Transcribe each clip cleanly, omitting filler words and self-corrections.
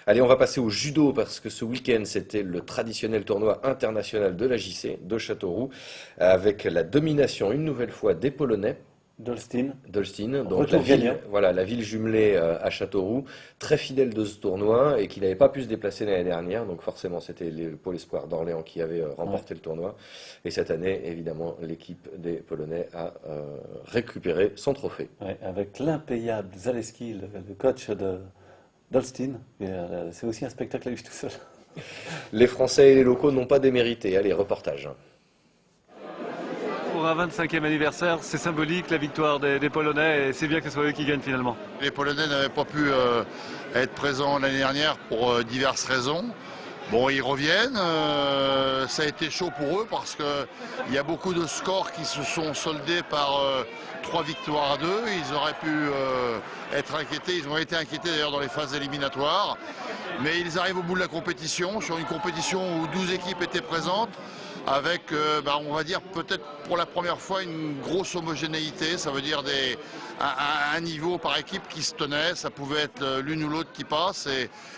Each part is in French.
Allez, on va passer au judo parce que ce week-end, c'était le traditionnel tournoi international de la JC de Châteauroux avec la domination une nouvelle fois des Polonais. Dolstein, D'Holstein, donc retour gagnant. voilà, la ville jumelée à Châteauroux, très fidèle de ce tournoi et qui n'avait pas pu se déplacer l'année dernière. Donc forcément, c'était le Pôle Espoir d'Orléans qui avait Ouais. remporté le tournoi. Et cette année, évidemment, l'équipe des Polonais a récupéré son trophée. Ouais, avec l'impayable Zaleski, le coach de Dolstein. C'est aussi un spectacle à lui tout seul. Les Français et les locaux n'ont pas démérité. Allez, reportage. Pour un 25e anniversaire, c'est symbolique la victoire des Polonais et c'est bien que ce soit eux qui gagnent finalement. Les Polonais n'avaient pas pu être présents l'année dernière pour diverses raisons. Bon, ils reviennent. Ça a été chaud pour eux parce qu'il y a beaucoup de scores qui se sont soldés par 3 victoires à 2. Ils auraient pu être inquiétés. Ils ont été inquiétés d'ailleurs dans les phases éliminatoires. Mais ils arrivent au bout de la compétition, sur une compétition où 12 équipes étaient présentes, avec, on va dire, peut-être pour la première fois, une grosse homogénéité. Ça veut dire un niveau par équipe qui se tenait. Ça pouvait être l'une ou l'autre qui passe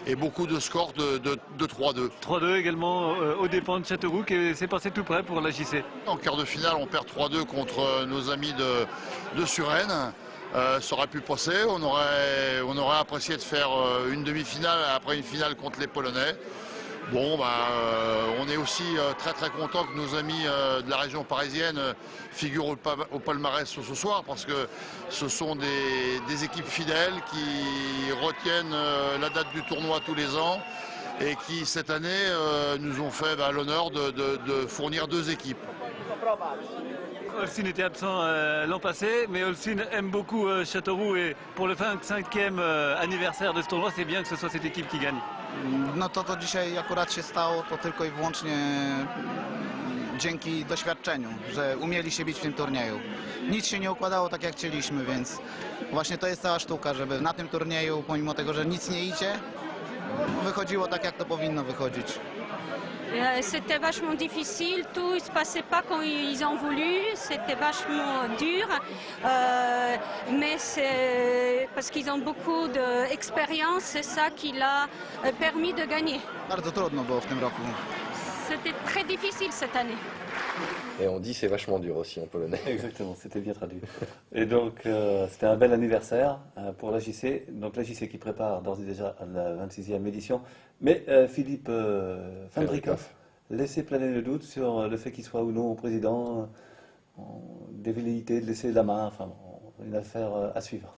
et beaucoup de scores de 3-2. 3-2 également aux dépens de Châteauroux, qui s'est passé tout près pour la JC. En quart de finale, on perd 3-2 contre nos amis de Suresnes. Ça aurait pu passer, on aurait apprécié de faire une demi-finale après une finale contre les Polonais. Bon, on est aussi très très content que nos amis de la région parisienne figurent au palmarès ce soir parce que ce sont des équipes fidèles qui retiennent la date du tournoi tous les ans et qui cette année nous ont fait l'honneur de fournir 2 équipes. Holstein était absent l'an passé, mais Holstein aime beaucoup Châteauroux et pour le 25e anniversaire de ce tournoi, c'est bien que ce soit cette équipe qui gagne. No to dzisiaj akurat się stało to tylko i wyłącznie dzięki doświadczeniu, że umieli się bić w tym turnieju. Nic się nie układało tak jak chcieliśmy, więc właśnie to jest cała sztuka, żeby na tym turnieju, pomimo tego, że nic nie idzie, wychodziło tak jak to powinno wychodzić. C'était vachement difficile, tout ne se passait pas comme ils ont voulu, c'était vachement dur, mais c'est parce qu'ils ont beaucoup d'expérience, c'est ça qui l'a permis de gagner. Bardzo trudno było w tym roku. C'était très difficile cette année. Et on dit c'est vachement dur aussi en polonais. Exactement, c'était bien traduit. Et donc, c'était un bel anniversaire pour la JC. Donc, la JC qui prépare d'ores et déjà la 26e édition. Mais Philippe Fandrikov laissait planer le doute sur le fait qu'il soit ou non président, des velléités de laisser la main, enfin, une affaire à suivre.